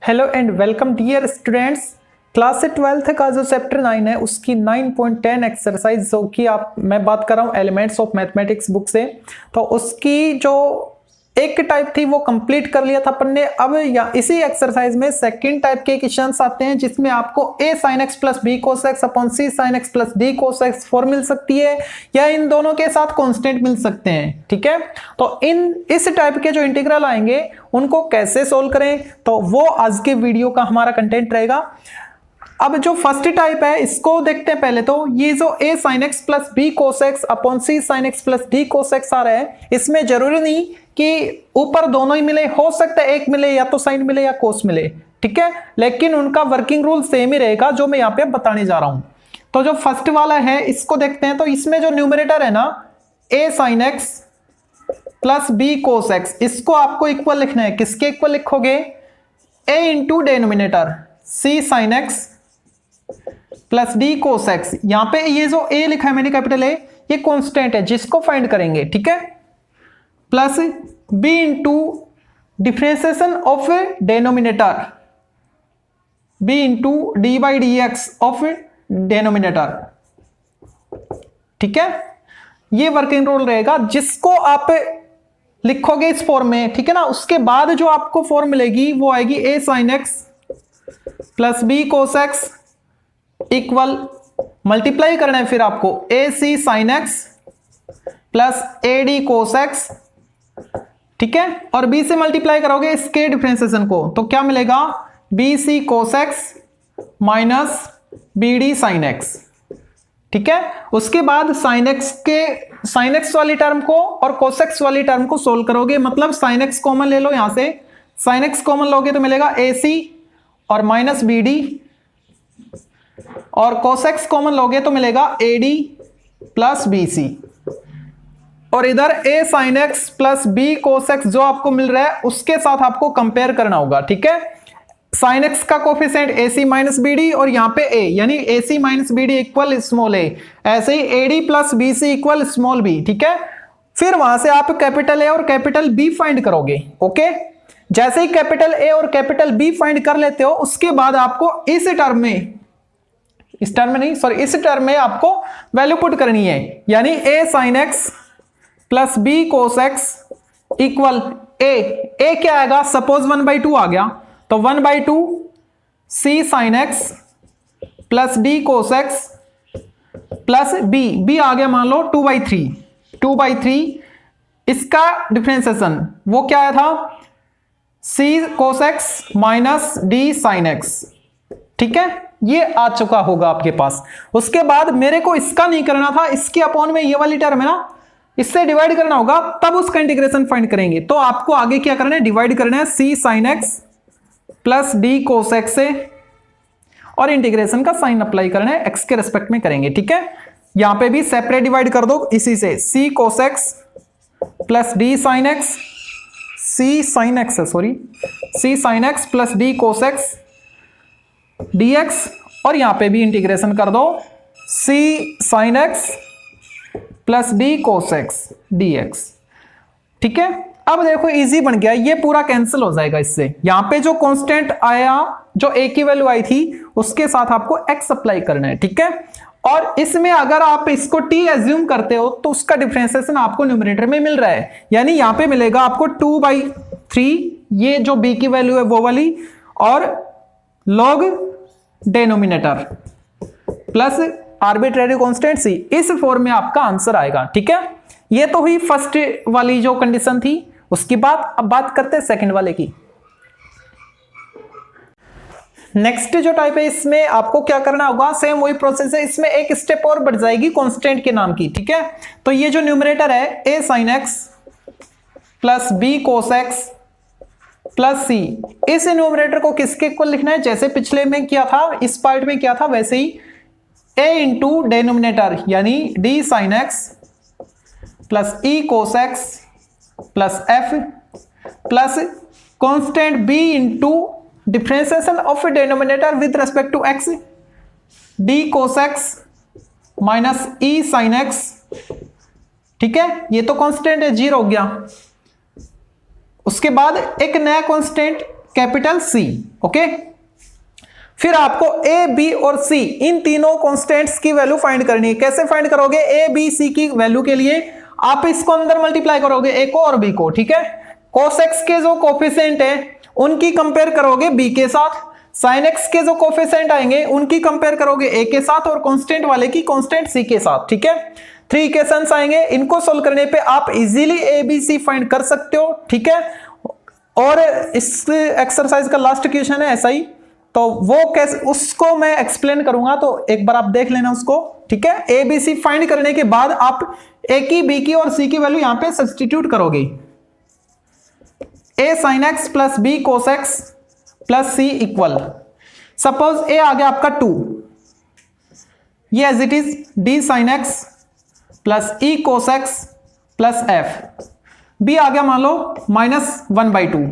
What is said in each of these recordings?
Hello and welcome dear students. Class 12th का जो chapter 9 है उसकी 9.10 एक्सरसाइज जो कि मैं बात कर रहा हूँ एलिमेंट्स ऑफ मैथमेटिक्स बुक से। तो उसकी जो एक टाइप थी वो कंप्लीट कर लिया था अपन ने। अब इसी एक्सरसाइज में सेकंड टाइप के क्वेश्चंस आते हैं जिसमें आपको a sin x plus b cos x upon c sin x plus d cos x 4 मिल सकती है या इन दोनों के साथ कांस्टेंट मिल सकते हैं। ठीक है, तो इस टाइप के जो इंटीग्रल आएंगे उनको कैसे सोल्व करें तो वो आज के वीडियो का हमारा कंटेंट रहेगा। अब जो फर्स्ट टाइप है इसको देखते हैं पहले। तो ये जो a sin x plus b cos x upon c sin x plus d cos x आ रहा है, इसमें जरूरी नहीं कि ऊपर दोनों ही मिले, हो सकता है एक मिले या तो साइन मिले या कोस मिले। ठीक है, लेकिन उनका वर्किंग रूल सेम ही रहेगा जो मैं यहाँ पे बताने जा रहा हूं। तो जो फर्स्ट वाला है इसको देखते हैं। तो इसमें जो न्यूमरेटर है ना a sin x plus b cos x, इसको आपको इक्वल लिखना है। किसके इक्वल लिखोगे? a into denominator c sin x plus d cos x। यहां पे ये जो a लिखा है मैंने कैपिटल A, ये कांस्टेंट है जिसको फाइंड करेंगे। ठीक है, plus b into differentiation of denominator b into D by D x of denominator. ठीक है, ये वर्किंग रूल रहेगा जिसको आप लिखोगे इस फॉर्म में। ठीक है ना, उसके बाद जो आपको फॉर्म मिलेगी वो आएगी a sin x plus b cos x equal multiply करना है फिर आपको ac sin x plus ad cos x। ठीक है, और b से मल्टीप्लाई करोगे इसके डिफरेंशिएशन को तो क्या मिलेगा? bc cos x minus bd sin x। ठीक है, उसके बाद sin x वाली टर्म को और cos x वाली टर्म को सोल्व करोगे। मतलब sin x कॉमन ले लो, यहां से sin x कॉमन लोगे तो मिलेगा ac और माइनस bd, और cos x कॉमन लोगे तो मिलेगा ad प्लस bc। और इधर a sin x plus b cos x जो आपको मिल रहा है उसके साथ आपको कंपेयर करना होगा। ठीक है, sin x का कोफिशिएंट ac माइनस bd और यहां पे a यानी ac minus bd equal small a, ऐसे ही ad plus bc equal small b। ठीक है, फिर वहां से आप कैपिटल A और कैपिटल B फाइंड करोगे। ओके, जैसे ही कैपिटल A और कैपिटल B फाइंड कर लेते हो उसके बाद आपको इस टर्म में आपको वैल्यू पुट करनी है। यानी a sin x plus b cos x equal a क्या आएगा? सपोज 1/2 आ गया तो 1/2 c sin x plus d cos x plus b आ गया मान लो 2/3। इसका डिफरेंशिएशन वो क्या आया था? c cos x minus d sin x। ठीक है, ये आ चुका होगा आपके पास। उसके बाद मेरे को इसका नहीं करना था, इसके अपॉन में ये वाली टर्म है ना, इससे डिवाइड करना होगा, तब उसका इंटीग्रेशन फाइंड करेंगे। तो आपको आगे क्या करना है? डिवाइड करना है c sin x plus d cos x से, और इंटीग्रेशन का साइन अप्लाई करना है, x के रेस्पेक्ट में करेंगे। ठीक है, यहां पे भी सेपरेट डिवाइड कर दो इसी से, c cos x plus d sin x, c sin x plus d cos x dx, और यहां पे भी इंटीग्रेशन कर दो c sin x plus d cos x dx। ठीक है, अब देखो इजी बन गया, ये पूरा कैंसिल हो जाएगा इससे। यहां पे जो कांस्टेंट आया, जो a की वैल्यू आई थी उसके साथ आपको x अप्लाई करना है। ठीक है, और इसमें अगर आप इसको t एज्यूम करते हो तो उसका डिफरेंशिएशन आपको न्यूमरेटर में मिल रहा है। यानी यहां पे मिलेगा आपको 2/3, ये जो b की वैल्यू है वो वाली, और log denominator plus arbitrary constant c। इस फॉर्म में आपका आंसर आएगा। ठीक है, ये तो हुई फर्स्ट वाली जो कंडीशन थी। उसके बाद अब बात करते हैं सेकंड वाले की। नेक्स्ट जो टाइप है इसमें आपको क्या करना होगा? सेम वही प्रोसेस है, इसमें एक स्टेप और बढ़ जाएगी कांस्टेंट के नाम की। ठीक है, तो ये जो न्यूमरेटर है a sin x plus b cos x plus c, इस न्यूमरेटर को किसके इक्वल लिखना है? जैसे पिछले में किया था, इस पार्ट में किया था, वैसे ही a इंटू डेनोमिनेटर यानी d sin x plus e cos x plus f plus constant b into differentiation of denominator with respect to x d cos x minus e sin x। ठीक है, ये तो कांस्टेंट है, 0 हो गया। उसके बाद एक नया कांस्टेंट कैपिटल सी। ओके, फिर आपको ए बी और सी इन तीनों कांस्टेंट्स की वैल्यू फाइंड करनी है। कैसे फाइंड करोगे? ए बी सी की वैल्यू के लिए आप इसको अंदर मल्टीप्लाई करोगे, ए को और बी को, ठीक है। cos x के जो कोफिशिएंट है उनकी कंपेयर करोगे बी के साथ, sin x के जो कोफिशिएंट आएंगे उनकी कंपेयर करोगे ए के साथ, और कांस्टेंट वाले की कांस्टेंट सी के साथ, ठीक है। 3 इक्वेशंस आएंगे, इनको सोल्व करने पे आप easily A B C find कर सकते हो, ठीक है। और इस एक्सरसाइज का लास्ट क्वेश्चन है ऐसा ही, तो वो कैसे उसको मैं एक्सप्लेन करूंगा, तो एक बार आप देख लेना उसको, ठीक है। ए बी सी फाइंड करने के बाद आप ए की बी की और सी की वैल्यू यहां पे सब्स्टिट्यूट करोगे। A sine x plus B cos x plus C equal, suppose A आ गया आपका 2, ये as it is D sine x plus E cos x plus F, B आ गया मान लो -1/2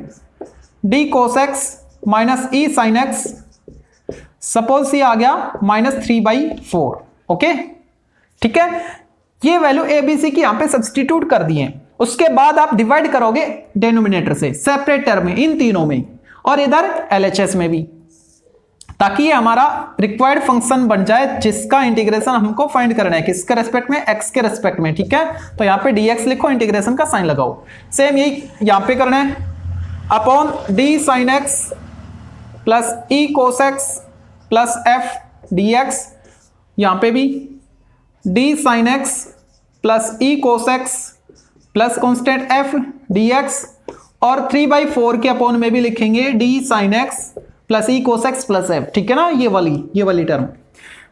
D cos x minus E sine x, suppose C आ गया -3/4। ओके, ठीक है। ये वैल्यू ए बी सी की यहां पे सब्स्टिट्यूट कर दिए। उसके बाद आप डिवाइड करोगे डिनोमिनेटर से, सेपरेट टर्म में, इन तीनों में, और इधर एलएचएस में भी, ताकि ये हमारा रिक्वायर्ड फंक्शन बन जाए जिसका इंटीग्रेशन हमको फाइंड करना है, किसके रेस्पेक्ट में? एक्स के रेस्पेक्ट में, ठीक है। तो यहां पे dx लिखो, इंटीग्रेशन का साइन लगाओ। सेम यही यहां पे करना है, upon D sine x plus E cos x plus F dx, यहां पे भी D sine x plus E cos x plus constant F dx, और 3/4 के अपॉन में भी लिखेंगे D sine x plus E cos x plus F, ठीक है ना, ये वाली टर्म।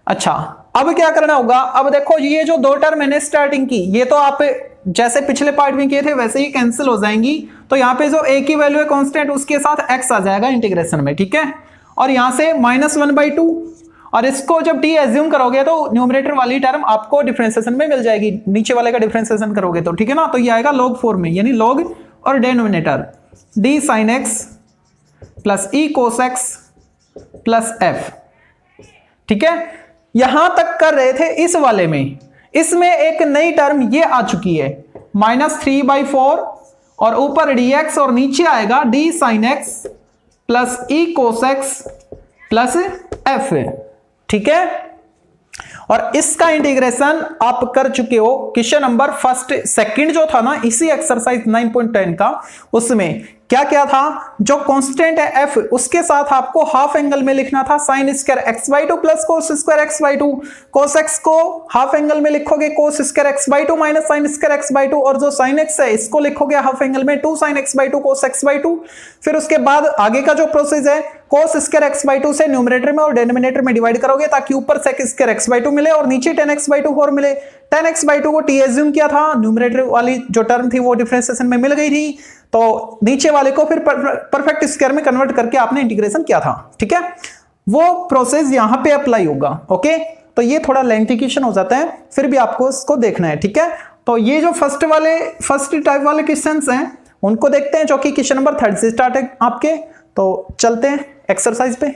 अच्छा, अब क्या करना होगा? अब देखो ये जो 2 टर्म मैंने स्टार्टिंग की, ये तो आप जैसे पिछले पार्ट में किए थे वैसे ही कैंसिल हो जाएंगी। तो यहाँ पे जो ए की वैल्यू है कांस्टेंट, उसके साथ एक्स आ जाएगा इंटीग्रेशन में, ठीक है। और यहां से -1/2, और इसको जब टी एज्यूम करोगे तो न्यूमरेटर वाली टर्म आपको डिफरेंशिएशन में मिल जाएगी, नीचे वाले का डिफरेंशिएशन करोगे तो, ठीक है ना। तो ये आएगा log फॉर्म में, यानी log और denominator D sine x plus E cos x plus F, ठीक है। यहां तक कर रहे थे इस वाले में, इसमें एक नई टर्म ये आ चुकी है -3/4, और ऊपर dx और नीचे आएगा D sine x plus E cos x plus F, ठीक है। और इसका इंटीग्रेशन आप कर चुके हो क्वेश्चन नंबर सेकंड जो था ना इसी एक्सरसाइज 9.10 का, उसमें क्या क्या था? जो कांस्टेंट है एफ, उसके साथ आपको हाफ एंगल में लिखना था sin square x/2 plus cos square x/2। cos x को हाफ एंगल में लिखोगे cos square x/2 minus sin square x/2, और जो sin x है इसको लिखोगे हाफ एंगल में 2 sin x/2 cos x/2। फिर उसके बाद आगे का जो प्रोसेस है, cos स्क्वायर x/2 से न्यूमरेटर में और डिनोमिनेटर में डिवाइड करोगे ताकि ऊपर sec स्क्वायर x/2 मिले और नीचे 10x/4 मिले। 10x/2 को टी एज्यूम किया था, न्यूमरेटर वाली जो टर्म थी वो डिफरेंशिएशन में मिल गई थी, तो नीचे वाले को फिर परफेक्ट स्क्वायर में कन्वर्ट करके आपने इंटीग्रेशन किया था, ठीक है। वो प्रोसेस यहां पे अप्लाई होगा। ओके, तो ये थोड़ा लेंथी क्वेश्चन हो जाता है, फिर भी आपको इसको देखना है, ठीक है। तो ये जो फर्स्ट टाइप वाले क्वेश्चंस हैं उनको देखते हैं, जो कि क्वेश्चन नंबर 3 से स्टार्ट है आपके। तो चलते हैं एक्सरसाइज पे।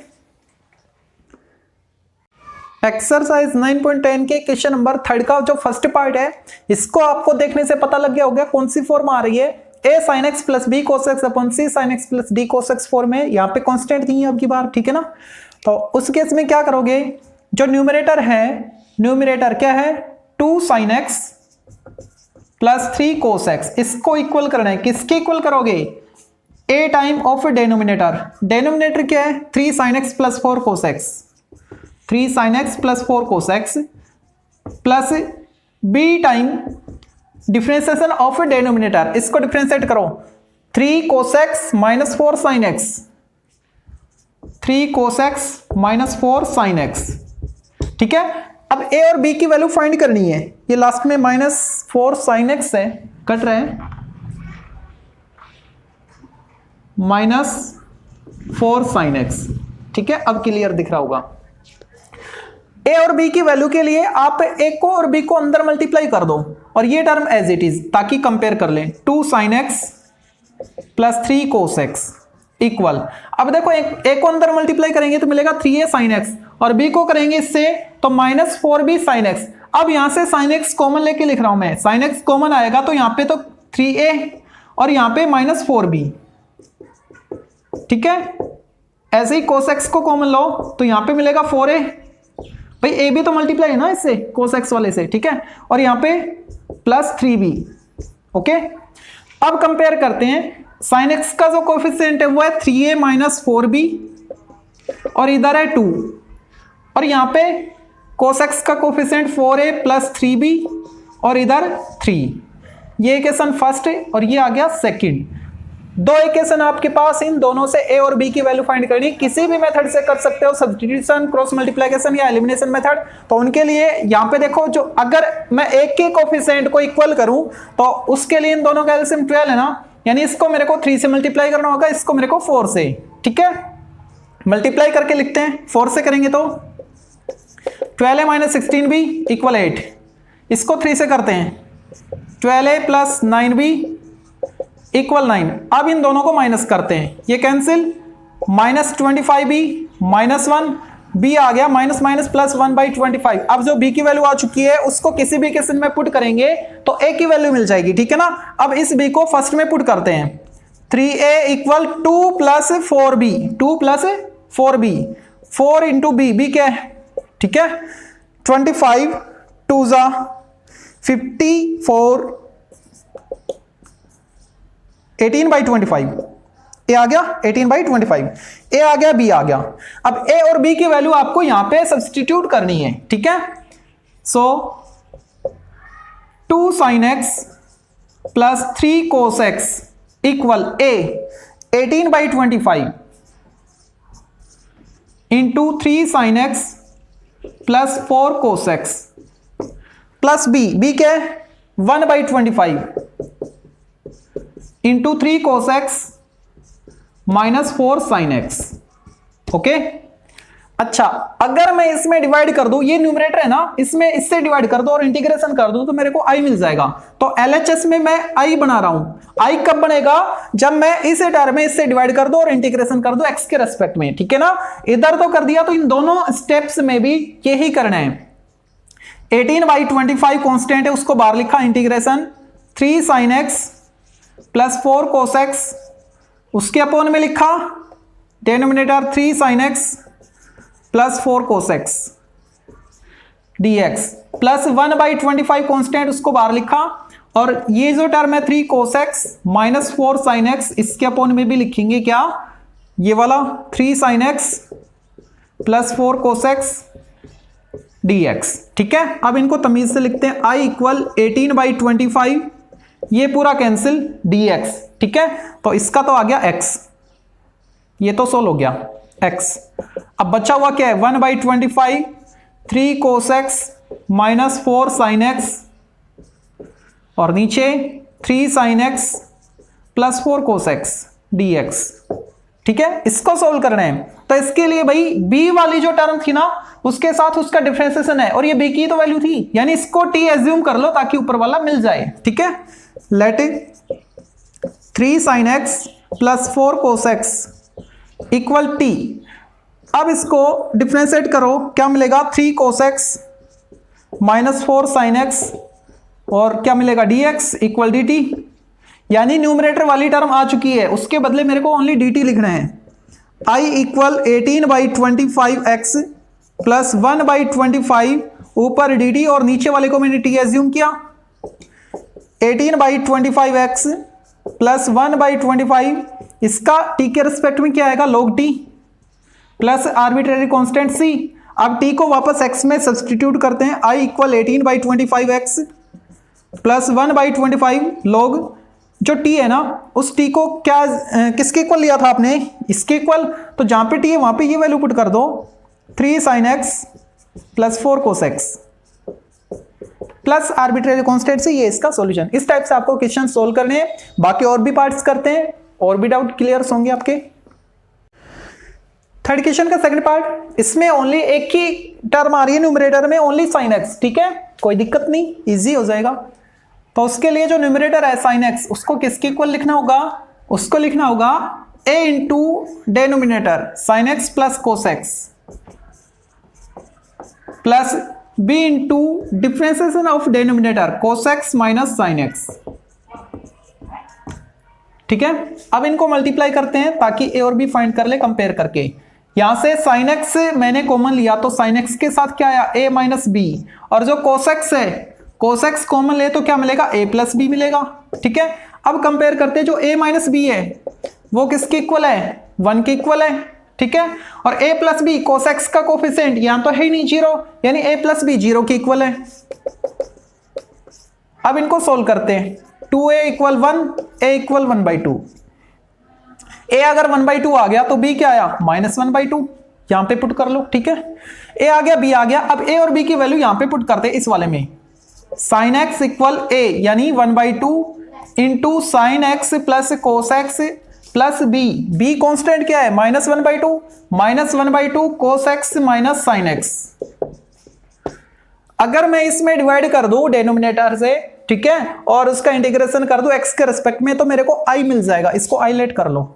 एक्सरसाइज 9.10 के क्वेश्चन नंबर 3 का जो फर्स्ट पार्ट है, इसको आपको देखने से पता लग गया होगा कौन सी फॉर्म आ रही है, a sin x plus b cos x upon c sin x plus d cos x form में। यहाँ पे कांस्टेंट दी है अब की बार, ठीक है ना। तो उस केस में क्या करोगे, जो न्यूमरेटर है, न्यूमरेटर क्या है 2 sin x plus 3 cos x, इसको इक्वल करना है। किसके इक्वल करोगे? a time of denominator, denominator क्या है 3 sin x plus 4 cos x, 3 sin x plus 4 cos x plus b time differentiation of denominator, इसको डिफरेंशिएट करो 3 cos x minus 4 sin x, 3 cos x minus 4 sin x, ठीक है। अब a और b की value find करनी है। ये लास्ट में -4 sin x है, कट रहे हैं, -4 sin x, ठीक है। अब क्लियर दिख रहा होगा। a और b की वैल्यू के लिए आप a को और b को अंदर मल्टीप्लाई कर दो और ये टर्म एज इट इज, ताकि कंपेयर कर लें। 2 sin x plus 3 cos x equal, अब देखो a को अंदर मल्टीप्लाई करेंगे तो मिलेगा 3a sin x, और b को करेंगे इससे तो -4b sin x। अब यहां से sin x कॉमन लेके लिख रहा हूं मैं, sin x कॉमन आएगा तो यहां पे तो 3a और यहां पे -4b, ठीक है। ऐसे ही cos x को कॉमन लो तो यहां पे मिलेगा 4a, भाई a भी तो मल्टीप्लाई है ना इससे cos x वाले से, ठीक है, और यहां पे प्लस 3b। ओके, अब कंपेयर करते हैं, sin x का जो कोफिशिएंट है वो है 3a माइनस 4b और इधर है 2, और यहां पे cos x का कोफिशिएंट 4a प्लस 3b और इधर 3। ये इक्वेशन फर्स्ट है और ये आ गया सेकंड। दो इक्वेशन आपके पास, इन दोनों से a और b की वैल्यू फाइंड करनी, किसी भी मेथड से कर सकते हो, सब्स्टिट्यूशन, क्रॉस मल्टीप्लिकेशन या एलिमिनेशन मेथड। तो उनके लिए यहां पे देखो, जो अगर मैं एक के कोफिशिएंट को इक्वल करूं तो उसके लिए इन दोनों का एलसीएम 12 है ना, यानी इसको मेरे को 3 से मल्टीप्लाई करना होगा, इसको मेरे को 4 से, ठीक है। मल्टीप्लाई करके लिखते हैं, 4 से करेंगे तो 12a माइनस 16b इक्वल 8, इसको 3 से करते हैं 12a प्लस 9b इक्वल 9। अब इन दोनों को माइनस करते हैं, ये cancel, minus 25b minus 1, b आ गया माइनस माइनस प्लस 1/25। अब जो b की वैल्यू आ चुकी है उसको किसी भी केस में पुट करेंगे तो a की वैल्यू मिल जाएगी, ठीक है ना। अब इस b को फर्स्ट में पुट करते हैं, 3a equal 2 plus 4b, 2 plus 4b, 4 into b क्या है, ठीक है, 25 2 जा 54, 18/25, ए आ गया 18/25, ए आ गया, बी आ गया। अब ए और बी की वैल्यू आपको यहां पे सब्स्टिट्यूट करनी है, ठीक है। So 2 sin x plus 3 cos x equal A 18/25 into 3 sin x plus 4 cos x plus B क्या है 1/25 into 3 cos x minus 4 sin x। ओके, अच्छा, अगर मैं इसमें डिवाइड कर दूं, ये न्यूमरेटर है ना, इसमें इससे डिवाइड कर दो और इंटीग्रेशन कर दूं तो मेरे को i मिल जाएगा। तो LHS में मैं i बना रहा हूं, i कब बनेगा, जब मैं इस टर्म में इससे डिवाइड कर दो और इंटीग्रेशन कर दो x के रेस्पेक्ट में, ठीक है ना। इधर तो कर दिया, तो इन दोनों स्टेप्स में भी यही करना है। 18/25 कांस्टेंट है, उसको बाहर लिखा, integration 3 sin x plus 4 cos x, उसके अपोन में लिखा denominator 3 sin x plus 4 cos x dx plus 1/25 constant, उसको बाहर लिखा, और ये जो टर्म है 3 cos x minus 4 sin x, इसके अपोन में भी लिखेंगे क्या, ये वाला 3 sin x plus 4 cos x dx, ठीक है। अब इनको तमीज से लिखते हैं, i इक्वल 18/25, ये पूरा कैंसिल dx, ठीक है। तो इसका तो आ गया x, ये तो सोल्व हो गया x। अब बचा हुआ क्या है 1/25, 3 cos x minus 4 sin x और नीचे 3 sin x plus 4 cos x dx, ठीक है। इसको सोल्व करना है, तो इसके लिए भाई b वाली जो टर्म थी ना उसके साथ उसका डिफरेंशिएशन है, और ये b की तो वैल्यू थी, यानी इसको t एज्यूम कर लो ताकि ऊपर वाला मिल जाए, ठीक है। Let 3 sin x plus 4 cos x equal t। अब इसको डिफरेंशिएट करो, क्या मिलेगा 3 cos x minus 4 sin x और क्या मिलेगा dx इक्वल dt, यानी न्यूमरेटर वाली टर्म आ चुकी है, उसके बदले मेरे को ओनली dt लिखना है। i इक्वल 18/25x प्लस 1/25 ऊपर dt और नीचे वाले को मैंने t एज्यूम किया, 18/25x प्लस 1/25, इसका t के रिस्पेक्ट में क्या आएगा log t plus arbitrary constant c। अब t को वापस x में सब्स्टिट्यूट करते हैं, i equal 18/25x plus 1/25 log, जो t है ना उस t को क्या किसके इक्वल लिया था आपने, इसके इक्वल, तो जहां पे t है वहां पे ये वैल्यू पुट कर दो, 3 sin x plus 4 cos x plus arbitrary constant से, ये इसका सॉल्यूशन। इस टाइप से आपको क्वेश्चन सोल्व करने हैं, बाकी और भी पार्ट्स करते हैं, और भी डाउट क्लियर होंगे आपके। थर्ड क्वेश्चन का सेकंड पार्ट, इसमें ओनली एक ही टर्म आ रही है न्यूमरेटर में, ओनली sin x, ठीक है, कोई दिक्कत नहीं, इजी हो जाएगा। तो उसके लिए जो न्यूमरेटर है sin x, उसको किसके इक्वल लिखना होगा, उसको लिखना होगा a into denominator sin x plus cos x plus b into differentiation of denominator cos x minus sin x, ठीक है। अब इनको मल्टीप्लाई करते हैं ताकि ए और बी फाइंड कर ले कंपेयर करके। यहां से साइन एक्स मैंने कॉमन लिया तो साइन एक्स के साथ क्या आया, ए माइनस बी, और जो कोस एक्स है कोस एक्स कॉमन ले तो क्या मिलेगा, ए प्लस बी मिलेगा। ठीक है, अब कंपेयर करते हैं, जो ए माइनस बी है वो किसके इक्वल है, 1 के इक्वल है। ठीक है, और a plus B cos x का कोफिशिएंट यहां तो है ही नहीं 0, यानी a प्लस बी 0 के इक्वल है। अब इनको सोल्व करते हैं, 2a equal 1, a equal 1/2। a अगर 1/2 आ गया तो b क्या आया, -1/2, यहां पे पुट कर लो। ठीक है, a आ गया, b आ गया। अब a और b की वैल्यू यहां पे पुट करते हैं इस वाले में, साइन एक्स इक्वल a यानी 1/2 into sine x plus cos x plus b, b constant क्या है, -1/2 cos x minus sine x. अगर मैं इसमें डिवाइड कर दूं डेनोमिनेटर से, ठीक है, और उसका इंटीग्रेशन कर दूं एक्स के रिस्पेक्ट में, तो मेरे को आई मिल जाएगा। इसको आई लेट कर लो।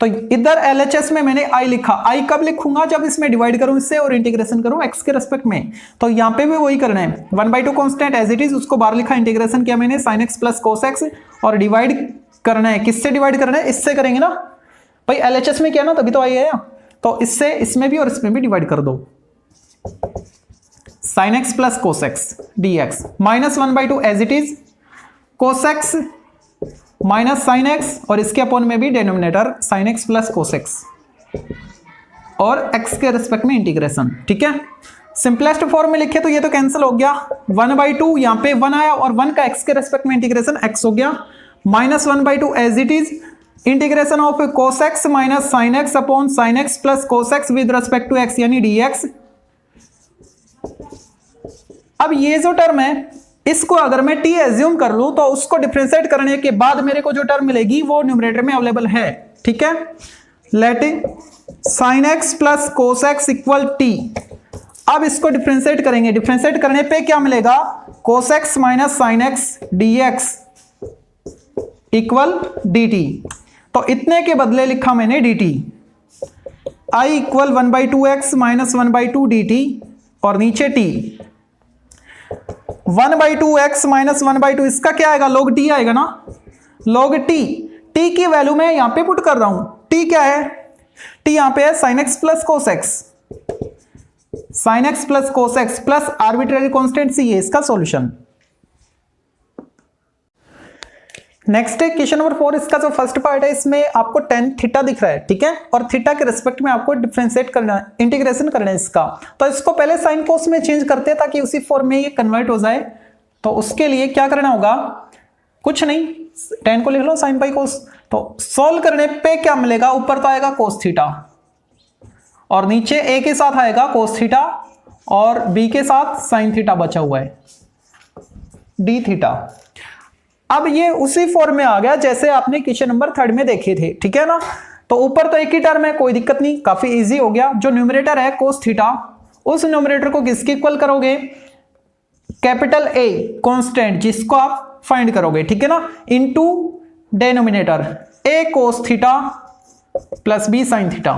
तो इधर एलएचएस में मैंने आई लिखा, आई कब लिखूंगा, जब इसमें डिवाइड करूं इससे और इंटीग्रेशन करूं एक्स के रिस्पेक्ट में। तो यहां पे भी वही करना है, 1/2 कांस्टेंट एज इट इज, उसको बाहर लिखा, इंटीग्रेशन किया मैंने sin x plus cos x, और डिवाइड करना है, किससे डिवाइड करना है, इससे करेंगे ना भाई, एलएचएस में किया ना तभी तो आई है। तो इससे इसमें भी और इसमें भी डिवाइड कर दो, sin x plus cos x dx minus 1/2 as it is, cos x minus sine x, और इसके अपॉन में भी denominator sin x plus cos x, और x के रिस्पेक्ट में इंटीग्रेशन। ठीक है, सिंपलेस्ट फॉर्म में लिखे तो ये तो कैंसिल हो गया, 1/2 यहां पे 1 आया, और 1 का x के रिस्पेक्ट में इंटीग्रेशन x हो गया, -1/2 as it is, integration of cos x minus sin x upon sin x plus cos x with respect to x यानी dx। अब ये जो टर्म है इसको अगर मैं t एज्यूम कर लूं तो उसको डिफरेंशिएट करने के बाद मेरे को जो टर्म मिलेगी वो न्यूमरेटर में अवेलेबल है। ठीक है, let sin x plus cos x equal t। अब इसको डिफरेंशिएट करेंगे, डिफरेंशिएट करने पे क्या मिलेगा, cos x minus sin x dx equal dt। तो इतने के बदले लिखा मैंने dt, i equal 1/2x minus 1/2 dt, और नीचे t 1/2x माइनस 1/2, इसका क्या आएगा, log t आएगा ना, log t। t की वैल्यू मैं यहां पे पुट कर रहा हूं, t क्या है, t यहां पे है sin x plus cos x, sin x plus cos x plus arbitrary constant c है इसका सॉल्यूशन। नेक्स्ट है क्वेश्चन नंबर 4, इसका जो फर्स्ट पार्ट है इसमें आपको tan थीटा दिख रहा है। ठीक है, और थीटा के रिस्पेक्ट में आपको डिफरेंशिएट करना है, इंटीग्रेशन करना है इसका। तो इसको पहले साइन कोस में चेंज करते हैं ताकि उसी फॉर्म में ये कन्वर्ट हो जाए। तो उसके लिए क्या करना होगा, कुछ नहीं, tan को लिख लो साइन बाई कोस। तो सोल्व करने पे क्या मिलेगा, ऊपर तो आएगा कोस थीटा, और नीचे a के साथ आएगा कोस थीटा, और b के साथ साइन थीटा बचा हुआ है d थीटा। अब ये उसी फॉर्म में आ गया जैसे आपने क्वेश्चन नंबर 3 में देखे थे। ठीक है ना, तो ऊपर तो एक ही टर्म है, कोई दिक्कत नहीं, काफी इजी हो गया। जो न्यूमरेटर है कोस थीटा, उस न्यूमरेटर को किसके इक्वल करोगे, कैपिटल A कांस्टेंट जिसको आप फाइंड करोगे, ठीक है ना, into denominator a cos theta plus b sign theta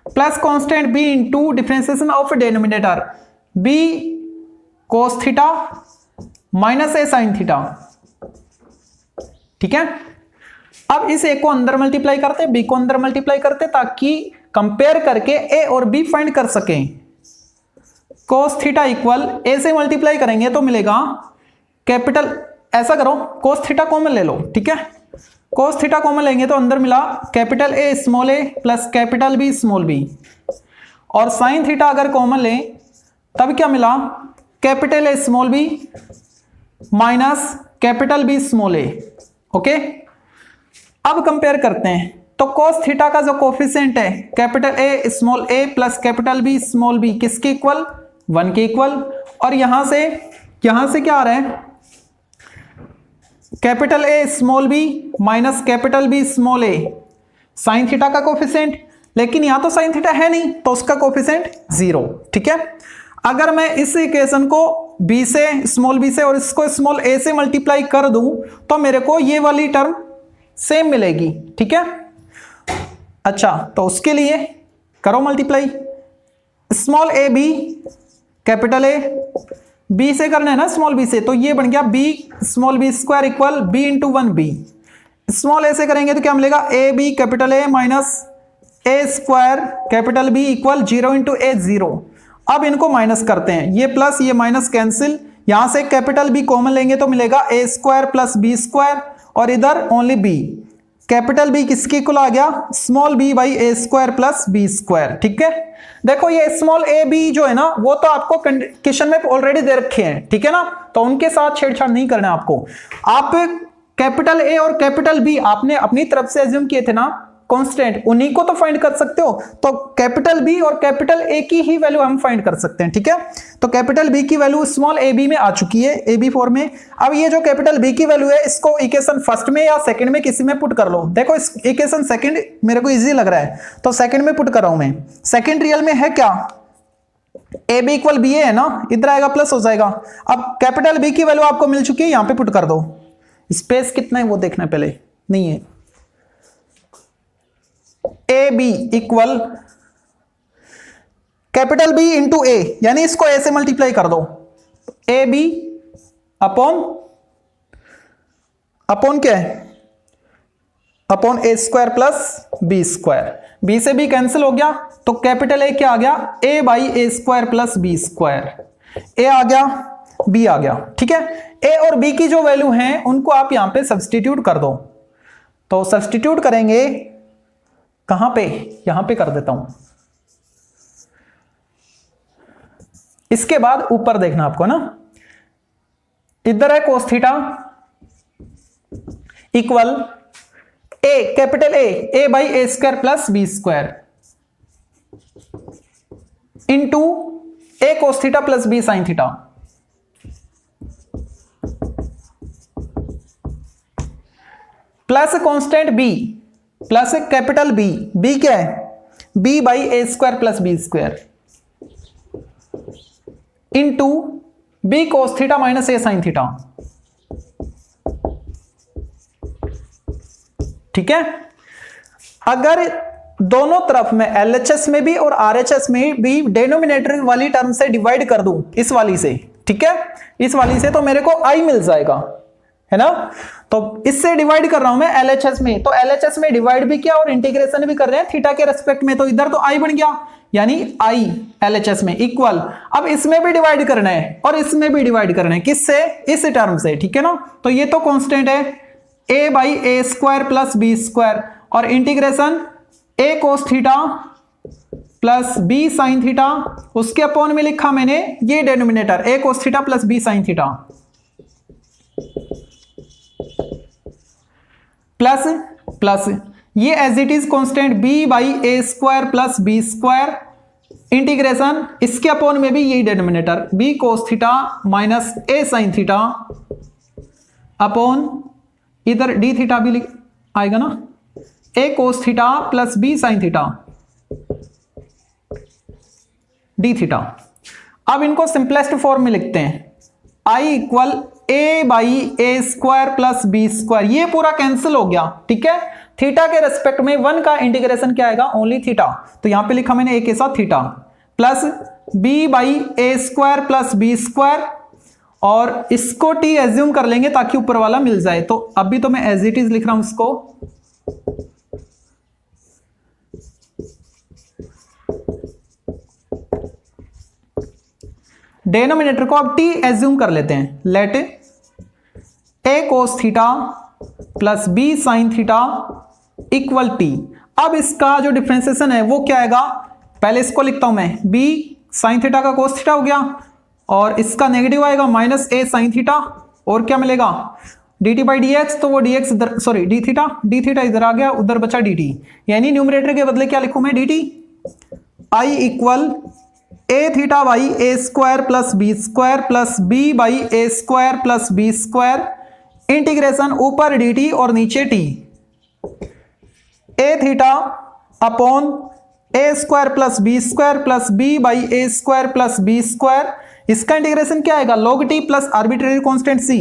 plus constant b into differentiation of denominator b cos theta minus a sine theta. ठीक है, अब इस a को अंदर मल्टीप्लाई करते, b को अंदर मल्टीप्लाई करते, ताकि कंपेयर करके a और b फाइंड कर सकें। cos थीटा इक्वल a से मल्टीप्लाई करेंगे तो मिलेगा कैपिटल, ऐसा करो cos थीटा कॉमन ले लो। ठीक है, cos थीटा कॉमन लेंगे तो अंदर मिला capital A small a plus capital B small b, और साइन थीटा अगर कॉमन लें तब क्या मिला, capital A small b minus capital B small a। Okay, अब कंपेयर करते हैं, तो cos थीटा का जो कोफिशिएंट है capital A small a plus capital B small b किसके इक्वल, 1 के इक्वल, और यहां से क्या आ रहा है, capital A small b minus capital B small a, sine theta का कोफिशिएंट, लेकिन यहां तो साइन थीटा है नहीं तो उसका कोफिशिएंट 0। ठीक है, अगर मैं इस इक्वेशन को b से स्मॉल b से और इसको स्मॉल a से मल्टीप्लाई कर दूं तो मेरे को ये वाली टर्म सेम मिलेगी। ठीक है, अच्छा तो उसके लिए करो multiply, small a b capital A, b से करना है ना स्मॉल b से, तो ये बन गया b small b square equal b into 1b, small A से करेंगे तो क्या मिलेगा, A B capital A minus A square capital B equal 0 into A 0। अब इनको माइनस करते हैं, ये प्लस ये माइनस कैंसिल, यहां से कैपिटल बी कॉमन लेंगे तो मिलेगा a square plus B square, और इधर ओनली बी, कैपिटल बी किसके इक्वल आ गया, small b by A square plus B square. ठीक है, देखो ये स्मॉल ए बी जो है ना वो तो आपको क्वेश्चन में ऑलरेडी दे रखे हैं, ठीक है ना, तो उनके साथ छेड़छाड़ नहीं करना आपको। आप कैपिटल ए और कैपिटल बी आपने अपनी तरफ से एज्यूम किए थे ना कांस्टेंट, उन्हीं को तो फाइंड कर सकते हो, तो कैपिटल बी और कैपिटल ए की ही वैल्यू हम फाइंड कर सकते हैं। ठीक है, तो कैपिटल बी की वैल्यू स्मॉल ए बी में आ चुकी है, ए बी फॉर्म में। अब ये जो कैपिटल बी की वैल्यू है इसको इक्वेशन फर्स्ट में या सेकंड में किसी में पुट कर लो। देखो इस इक्वेशन सेकंड मेरे को इजी लग रहा है तो सेकंड में पुट कर रहा हूं मैं। सेकंड रियल में है क्या, ए बी इक्वल बी ए है ना, इधर आएगा प्लस हो जाएगा। अब कैपिटल बी की वैल्यू आपको मिल चुकी है, यहां पे पुट कर दो। स्पेस कितना है वो देखना है पहले, नहीं है, A B equal capital B into A, यानी इसको ए से मल्टीप्लाई कर दो, ए बी अपॉन अपॉन क्या है, अपॉन ए square plus B square, B से बी कैंसिल हो गया तो कैपिटल ए क्या आ गया, A by A square plus B square, A आ गया बी आ गया। ठीक है, ए और बी की जो वैल्यू है उनको आप यहां पे सब्स्टिट्यूट कर दो, तो सब्स्टिट्यूट करेंगे कहां पे, यहां पे कर देता हूं। इसके बाद ऊपर देखना आपको ना, इधर है cos theta equal a capital a by A square plus B square into a cos theta plus b sine theta, plus constant b plus capital b, b क्या है, b by A square plus B square into b cos theta minus a sine theta. ठीक है, अगर दोनों तरफ में LHS में भी और आरएचएस में भी डिनोमिनेटर वाली टर्म से डिवाइड कर दूं इस वाली से, ठीक है, इस वाली से, तो मेरे को आई मिल जाएगा, है ना, तो इससे डिवाइड कर रहा हूं मैं एलएचएस में, तो एलएचएस में डिवाइड भी किया और इंटीग्रेशन भी कर रहे हैं थीटा के रेस्पेक्ट में, तो इधर तो आई बन गया, यानी आई एलएचएस में इक्वल, अब इसमें भी डिवाइड करना है और इसमें भी डिवाइड करना है, किससे, इस टर्म से। ठीक है ना, तो ये तो कांस्टेंट है a by A square plus B square, और integration a cos theta plus b sine theta, उसके अपॉन में लिखा मैंने ये denominator a cos theta plus b sine theta, plus plus ये as it is constant b by A square plus B square, integration इसके upon में भी यही denominator b cos theta minus a sine theta upon इधर d theta भी आएगा ना, ए cos theta plus b sine theta d theta. अब इनको सिंपलेस्ट फॉर्म में लिखते हैं, I equal a by A square plus B square, ये पूरा कैंसिल हो गया। ठीक है, थीटा के रेस्पेक्ट में 1 का इंटीग्रेशन क्या आएगा, ओनली थीटा, तो यहां पे लिखा मैंने ए के साथ theta, plus b by A square plus B square, और इसको टी एज्यूम कर लेंगे ताकि ऊपर वाला मिल जाए, तो अभी तो मैं एज इट इज लिख रहा हूं इसको, डिनोमिनेटर को अब टी एज्यूम कर लेते हैं, let a cos theta plus b sine theta equal t. अब इसका जो डिफरेंशिएशन है वो क्या आएगा, पहले इसको लिखता हूं मैं, बी साइन थीटा का कोस थीटा हो गया, और इसका नेगेटिव आएगा माइनस ए साइन थीटा, और क्या मिलेगा D t by D x, तो वो डी एक्स इधर, सॉरी डी थीटा इधर आ गया, उधर बचा डी टी, यानी न्यूमरेटर के बदले क्या लिखूं मैं, d t. I equal a theta by A square plus B square plus b by A square plus B square, integration ऊपर डी टी और नीचे t, a theta upon A square plus b by A square plus B square, इसका integration क्या आएगा, log t plus arbitrary constant c,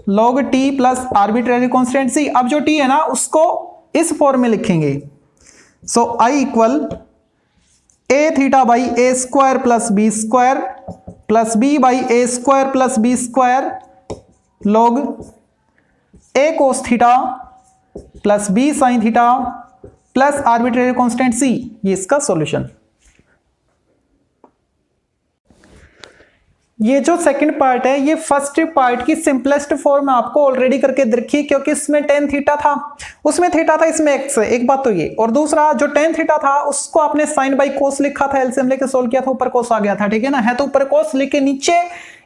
log t plus arbitrary constant c. अब जो T है ना उसको इस फॉर्म में लिखेंगे, so I equal a theta by A square plus b by A square plus B square log a cos theta plus b sine theta plus arbitrary constant सी, ये इसका सॉल्यूशन। ये जो सेकंड पार्ट है ये first part की simplest form आपको already करके रखी, क्योंकि इसमें टेन थीटा था, उसमें थीटा था, इसमें एक्स है, एक बात तो ये। और दूसरा जो टेन थीटा था उसको आपने साइन बाई कोस लिखा था, एलसीएम लेके सोल्व किया था, ऊपर कोस आ गया था, ठीक है ना। है तो ऊपर कोस लिख के नीचे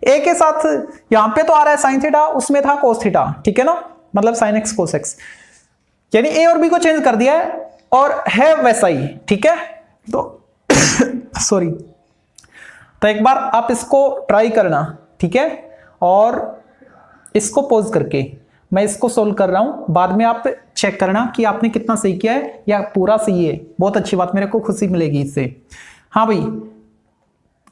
ए के साथ यहां पे तो आ रहा है साइन थीटा, उसमें था कोस थीटा, ठीक है ना, मतलब साइन एक्स कोस एक्स, यानी ए और बी को चेंज कर दिया है और है वैसा ही, ठीक है। तो सॉरी, तो एक बार आप इसको ट्राई करना, ठीक है, और इसको पॉज करके मैं इसको सोल्व कर रहा हूं, बाद में आप चेक करना कि आपने कितना सही किया है या पूरा सही है। बहुत अच्छी बात, मेरे को खुशी मिलेगी इससे। हाँ भाई,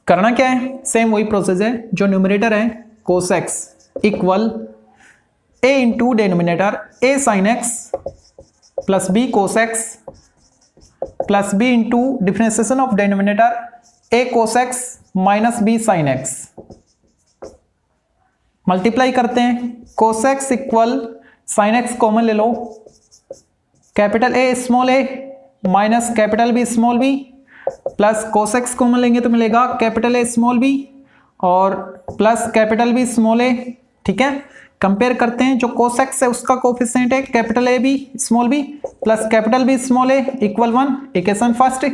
करना क्या है, सेम वही प्रोसेस है। जो न्यूमरेटर है cos x equal a into denominator a sine x plus B cos x plus b into differentiation of denominator a cos x minus b sine x, multiply करते हैं। Cos x equal sine x common ले लो, capital A small a minus capital B small b plus cos x common लेंगे तो मिलेगा capital A small b और plus capital B small a, ठीक है। कंपेयर करते हैं, जो कोस एक्स है उसका कोफिशिएंट है capital a b small b plus capital B small a equal 1, equation first.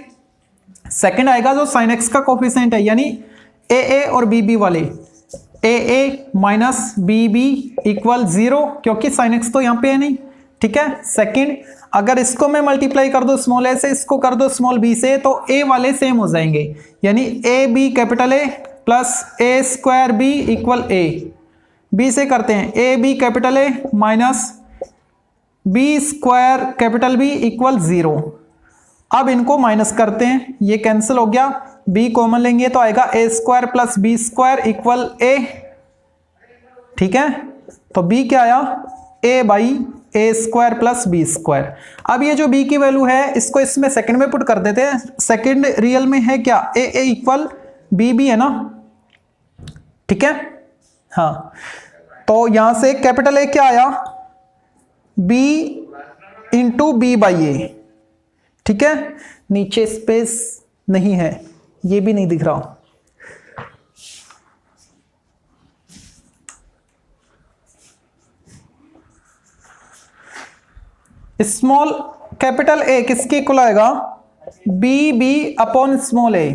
Second आएगा जो साइन एक्स का कोफिशिएंट है, यानी ए ए और बी बी वाले, ए ए माइनस बी बी इक्वल 0, क्योंकि साइन एक्स तो यहाँ पे है नहीं, ठीक है। सेकंड, अगर इसको मैं मल्टीप्लाई कर दो स्मॉल ए से, इसको कर दो स्मॉल बी से, तो ए वाले सेम हो जाएंगे, यानी a B capital a plus a square b equal a. B से करते हैं a B capital A minus b square capital B equal 0। अब इनको माइनस करते हैं, ये कैंसिल हो गया, b कॉमन लेंगे तो आएगा a square plus B square equal a, ठीक है। तो b क्या आया, a by A square plus B square. अब ये जो b की वैल्यू है इसको इसमें सेकंड में पुट कर देते हैं। सेकंड रियल में है क्या, a a equal b b है ना, ठीक है। हाँ, तो यहां से कैपिटल A क्या आया, b इंटू बी बाई ए, ठीक है। नीचे स्पेस नहीं है, ये भी नहीं दिख रहा। स्मॉल कैपिटल ए किसके इक्वल आएगा, b b upon small a,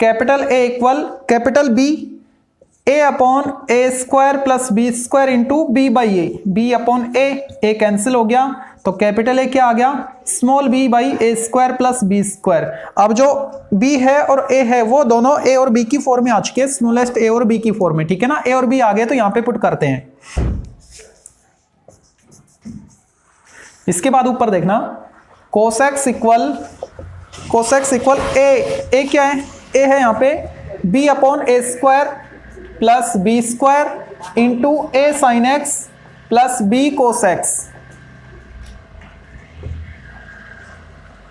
capital a equal capital b a upon A square plus B square into b by a, b upon a cancel हो गया, तो कैपिटल ए क्या आ गया, small b by A square plus B square. अब जो B है और ए है वो दोनों ए और बी की फॉर्म में आ चुके हैं, स्मॉलेस्ट ए और बी की फॉर्म में, ठीक है ना। ए और बी आ गए तो यहां पे पुट करते हैं। इसके बाद ऊपर देखना, कोस एक्स इक्वल ए क्या है, ए है यहां पे b upon A square plus B square into a sine x plus B cos x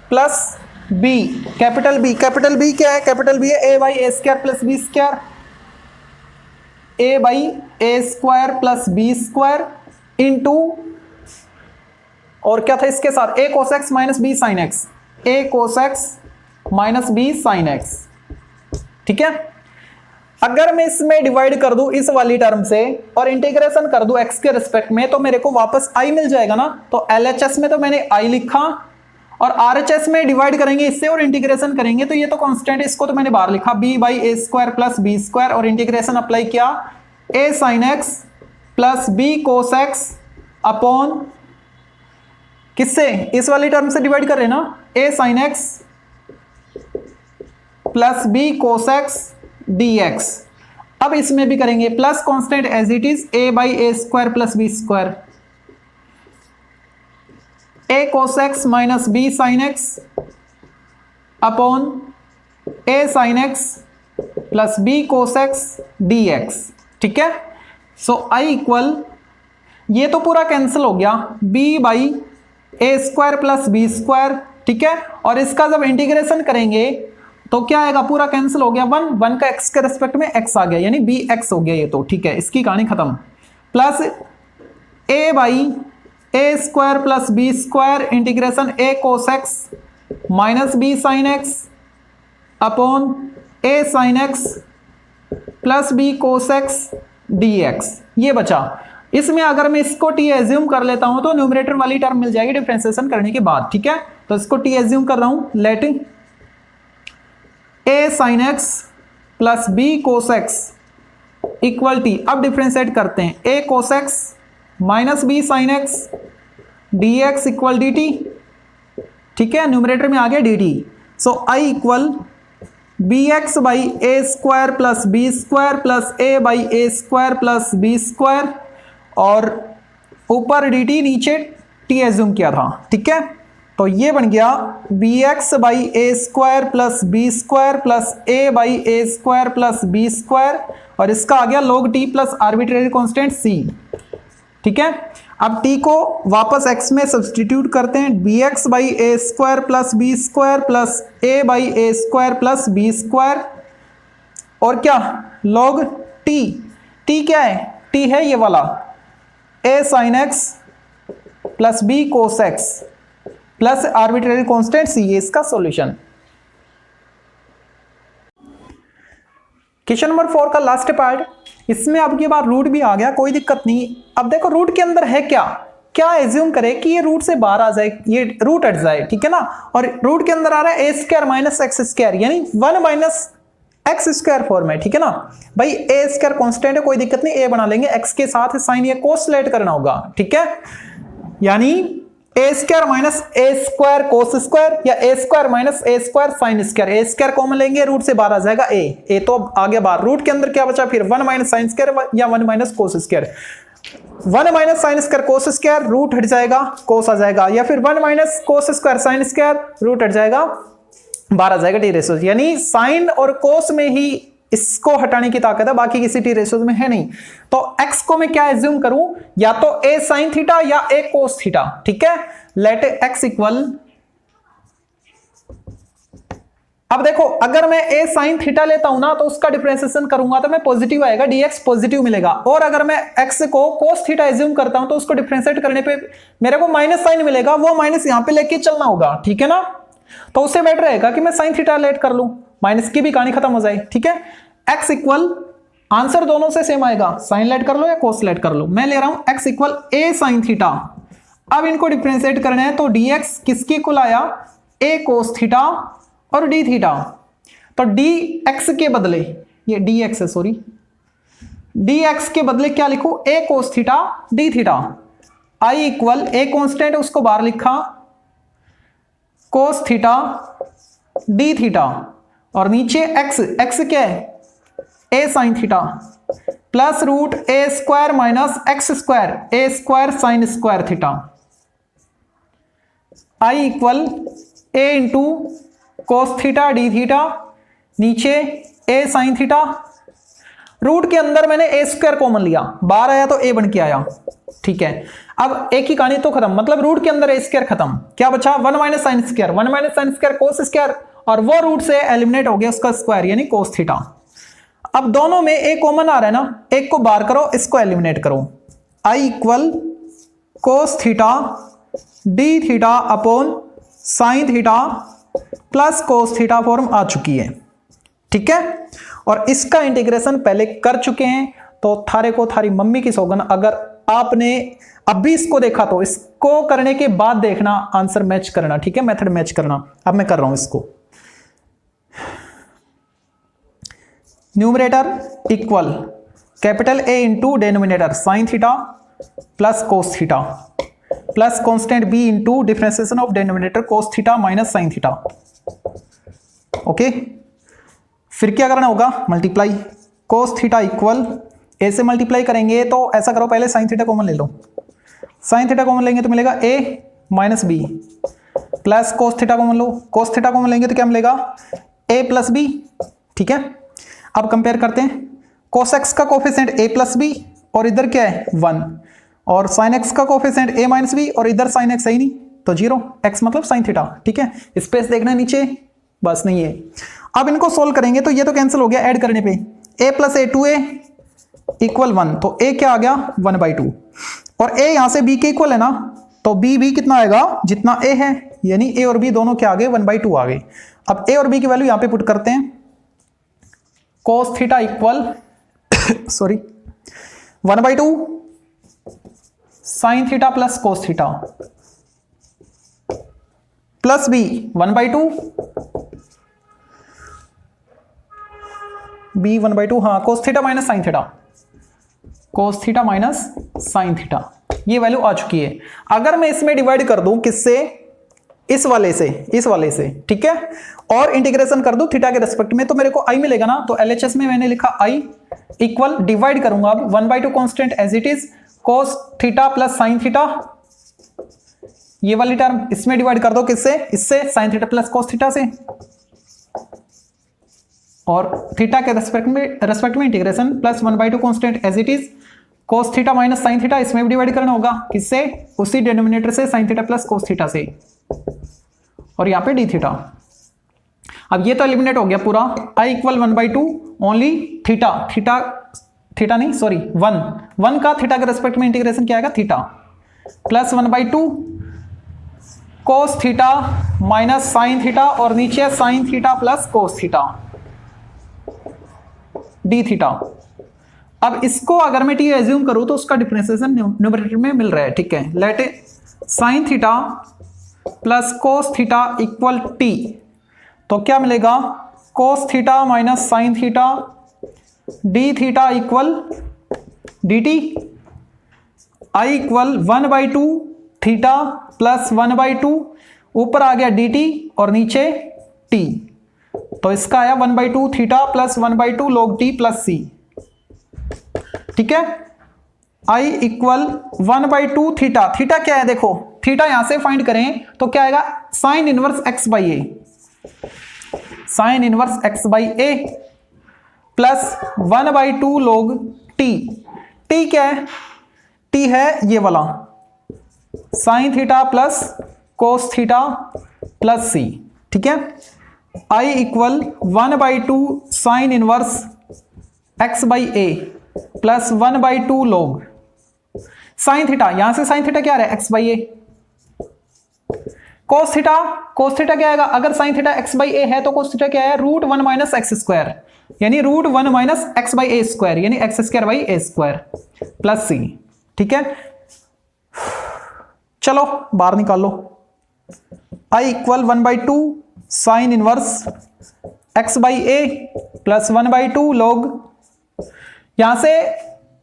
plus b capital B क्या है, कैपिटल बी है a by A square plus B square, a by A square plus B square into, और क्या था इसके साथ, a cos x minus b sine x, a cos x minus b sine x, ठीक है। अगर मैं इसमें डिवाइड कर दूं इस वाली टर्म से और इंटीग्रेशन कर दूं एक्स के रिस्पेक्ट में, तो मेरे को वापस आई मिल जाएगा ना। तो एलएचएस में तो मैंने आई लिखा और आरएचएस में डिवाइड करेंगे इससे और इंटीग्रेशन करेंगे, तो ये तो कांस्टेंट है, इसको तो मैंने बाहर लिखा b by A square plus B square, और इंटीग्रेशन अप्लाई किया a sine x plus B cos x upon किससे, इस वाली टर्म से डिवाइड कर रहे ना, a sine x plus B cos x d x. अब इसमें भी करेंगे plus constant as it is a by A square plus B square, a cos x minus b sine x upon a sine x plus B cos x d x, ठीक है। सो I equal, ये तो पूरा cancel हो गया, b by A square plus B square, ठीक है। और इसका जब इंटीग्रेशन करेंगे तो क्या आएगा, पूरा कैंसिल हो गया, वन का एक्स के रेस्पेक्ट में एक्स आ गया, यानी बी एक्स हो गया ये तो, ठीक है। इसकी कहानी खत्म। Plus a by A square plus B square integration a cos x minus b sine x upon a sine x plus B cos x d x. ये बचा। इसमें अगर मैं इसको टी एज्यूम कर लेता हूं तो न्यूमरेटर वाली टर्म मिल जाएगी डिफरेंशिएशन करने के बाद। ठीक है, तो इसको टी एज्यूम कर रहा हूं। Let a sine x plus B cos x equal t. अब डिफरेंशिएट करते हैं, a cos x minus b sine x d x equal d t. ठीक है, न्यूमरेटर में आ गया d t. So I equal b x by A square plus B square plus a by A square plus B square और ऊपर d t, नीचे t assume किया था। ठीक है, तो ये बन गया b x by A square plus B square plus a by A square plus B square और इसका आ गया log t plus arbitrary constant c. ठीक है, अब टी को वापस एक्स में सब्सटीट्यूट करते हैं। B x by A square plus B square plus a by A square plus B square और क्या log टी। टी क्या है? टी है ये वाला a sine x plus B cos x plus arbitrary constant सी। ये इसका सॉल्यूशन। क्वेश्चन नंबर 4 का लास्ट पार्ट, इसमें अब की बार रूट भी आ गया, कोई दिक्कत नहीं। अब देखो रूट के अंदर है क्या, क्या एज्यूम करे कि ये रूट से बाहर आ जाए, ये रूट हट जाए। ठीक है ना, और रूट के अंदर आ रहा है ए स्क्वायर माइनस एक्स स्क्वायर यानी 1 माइनस एक्स स्क्वायर फॉर्म है। ठीक है ना भाई, ए स्क्वायर कांस्टेंट है, कोई दिक्कत नहीं, ए बना लेंगे। एक्स के साथ साइन ये कोस लेट करना होगा। ठीक है, यानी ए square minus A square cos square या ए square minus A square sine square. A square common लेंगे, रूट से बाहर आ जाएगा ए तो आ गया बाहर। रूट के अंदर क्या बचा फिर 1 माइनस साइन स्क्वायर या 1 minus cos square. 1 minus sine square cos square, root हट जाएगा कोस आ जाएगा, या फिर 1 minus cos square sine square, root हट जाएगा बाहर आ जाएगा टी रेशो। यानी साइन और कोस में ही इसको हटाने की ताकत है, बाकी किसी टी रेशोज में है नहीं। तो x को मैं क्या एज्यूम करूं, या तो a साइन थीटा या a कोस थीटा। ठीक है, लेट x इक्वल, अब देखो अगर मैं a साइन थीटा लेता हूं ना तो उसका डिफरेंशिएशन करूंगा तो मैं पॉजिटिव आएगा, dx पॉजिटिव मिलेगा। और अगर मैं x को कोस थीटा एज्यूम करता हूं तो उसको डिफरेंशिएट करने पे मेरे को माइनस साइन मिलेगा, वो माइनस यहां पे लेके चलना होगा। ठीक है ना, तो उससे बेटर रहेगा कि मैं साइन थीटा लेट कर लूं, माइनस की भी कहानी खत्म हो जाए। ठीक है, x इक्वल, आंसर दोनों से सेम आएगा, साइन लेट कर लो या कोस लेट कर लो। मैं ले रहा हूं x equal a sine theta. अब इनको डिफरेंशिएट करना है तो dx किसके इक्वल आया, a कोस थीटा और d थीटा। तो dx के बदले, ये dx है सॉरी, dx के बदले क्या लिखूं, a cos theta d theta. i equal a constant उसको बाहर लिखा, कोस थीटा d थीटा और नीचे x क्या है, a sine theta plus root a square minus x square, a square sine square theta. i equal a into cos theta d theta, नीचे a sine theta. Root के अंदर मैंने a square common लिया, बाहर आया तो a बन के आया। ठीक है, अब a की कहानी तो खत्म, मतलब रूट के अंदर a स्क्वायर खत्म, क्या बचा 1 minus sine square, 1 minus sine square cos square और वो रूट से एलिमिनेट हो गया उसका स्क्वायर यानी कोस थीटा। अब दोनों में एक कॉमन आ रहा है ना, एक को बाहर करो, इसको एलिमिनेट करो। i equal cos theta d theta upon sine theta plus cos theta form आ चुकी है। ठीक है, और इसका इंटीग्रेशन पहले कर चुके हैं, तो थारे को थारी मम्मी की सौगन, अगर आपने अभी इसको देखा तो इसको करने के बाद देखना, आंसर मैच करना। ठीक है, मेथड मैच करना। अब मैं कर रहा हूं इसको, numerator equal capital A into denominator sign theta plus cos theta plus constant b into differentiation of denominator cos theta minus sine theta. Okay, फिर क्या करना होगा, multiply cos theta equal a से मल्टीप्लाई करेंगे तो ऐसा करो, पहले साइन थीटा कॉमन ले लो, साइन थीटा कॉमन लेंगे तो मिलेगा a minus b plus cos theta common लो, कोस थीटा कॉमन लेंगे तो क्या मिलेगा a प्लस बी। ठीक है, अब कंपेयर करते हैं, cos x का कोफिशिएंट a प्लस बी और इधर क्या है 1, और sin x का कोफिशिएंट a माइनस बी और इधर sin x है ही नहीं तो 0, x मतलब sin थीटा। ठीक है, स्पेस देखना नीचे, बस नहीं है। अब इनको सोल्व करेंगे तो ये तो कैंसिल हो गया ऐड करने पे, a plus a 2a equal 1, तो a क्या आ गया 1/2 और a यहां से b के इक्वल है ना, तो b भी कितना आएगा जितना a है, यानी a और b दोनों के आगे 1/2 आ गए। अब a और b की वैल्यू यहां पे पुट करते हैं, cos theta equal sorry 1/2 sin theta plus cos theta plus b 1/2 b 1/2, हाँ cos theta minus sin theta, cos theta minus sin theta, ये वैल्यू आ चुकी है। अगर मैं इसमें डिवाइड कर दूं किससे, इस वाले से, ठीक है, और इंटीग्रेशन कर दूं थीटा के रेस्पेक्ट में, तो मेरे को i मिलेगा ना। तो LHS में मैंने लिखा i इक्वल, डिवाइड करूंगा अब 1/2 constant as it is, cos theta plus sin theta, ये वाली टर्म इसमें डिवाइड कर दो किससे, इससे, sin theta plus cos theta से, और थीटा के रेस्पेक्ट में integration plus 1/2 constant as it is, cos theta minus sin theta, इसमें भी डिवाइड करना होगा किससे, उसी डिनोमिनेटर से, sin theta plus cos theta से, और यहां पे d थीटा। अब ये तो एलिमिनेट हो गया पूरा, i इक्वल 1/2 ओनली थीटा नहीं सॉरी 1 का थीटा के रेस्पेक्ट में इंटीग्रेशन क्या आएगा, theta plus 1/2 cos theta minus sin theta, और नीचे sin theta plus cos theta d theta. अब इसको अगर मैं t एज्यूम करूं तो उसका डिफरेंशिएशन न्यूमरेटर में मिल रहा है, ठीक है, let sin theta plus cos theta equal t, तो क्या मिलेगा, cos theta minus sin theta d theta equal dt, i equal 1/2 theta plus 1/2, ऊपर आ गया dt और नीचे t, तो इसका आया 1/2 theta plus 1/2 log t plus c, ठीक है। i इक्वल 1/2 थीटा, थीटा क्या है देखो, थीटा यहां से फाइंड करें तो क्या आएगा, sign inverse x by A, sign inverse x by a plus 1/2 log t, t क्या है, t है ये वाला sign theta plus cos theta plus c, ठीक है। i equal 1/2 sine inverse x by a plus 1/2 log sine theta, यहां से sine theta क्या आ रहा है, x by A, cos theta क्या आएगा, अगर साइन थीटा x बाई ए है तो cos थीटा क्या है, √1 माइनस एक्स स्क्वायर, यानी √1 minus x by A square, यानी x square by A square plus c, ठीक है। चलो बाहर निकाल लो, i equal 1/2 sine inverse x by a plus 1/2 log, यहां से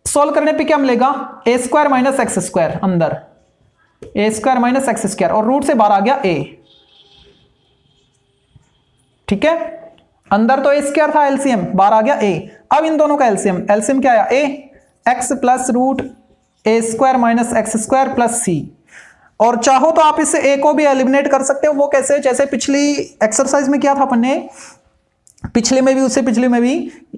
सोल्व करने पे क्या मिलेगा, a square minus x square, अंदर a square minus x square, और रूट से बाहर आ गया a, ठीक है, अंदर तो ए स्क्वायर था, एलसीएम बाहर आ गया a। अब इन दोनों का एलसीएम क्या आया, a x plus root a square minus x square plus c, और चाहो तो आप इस a को भी एलिमिनेट कर सकते हो, वो कैसे, जैसे पिछली एक्सरसाइज में किया था अपन ने, पिछले में भी उससे पिछले में भी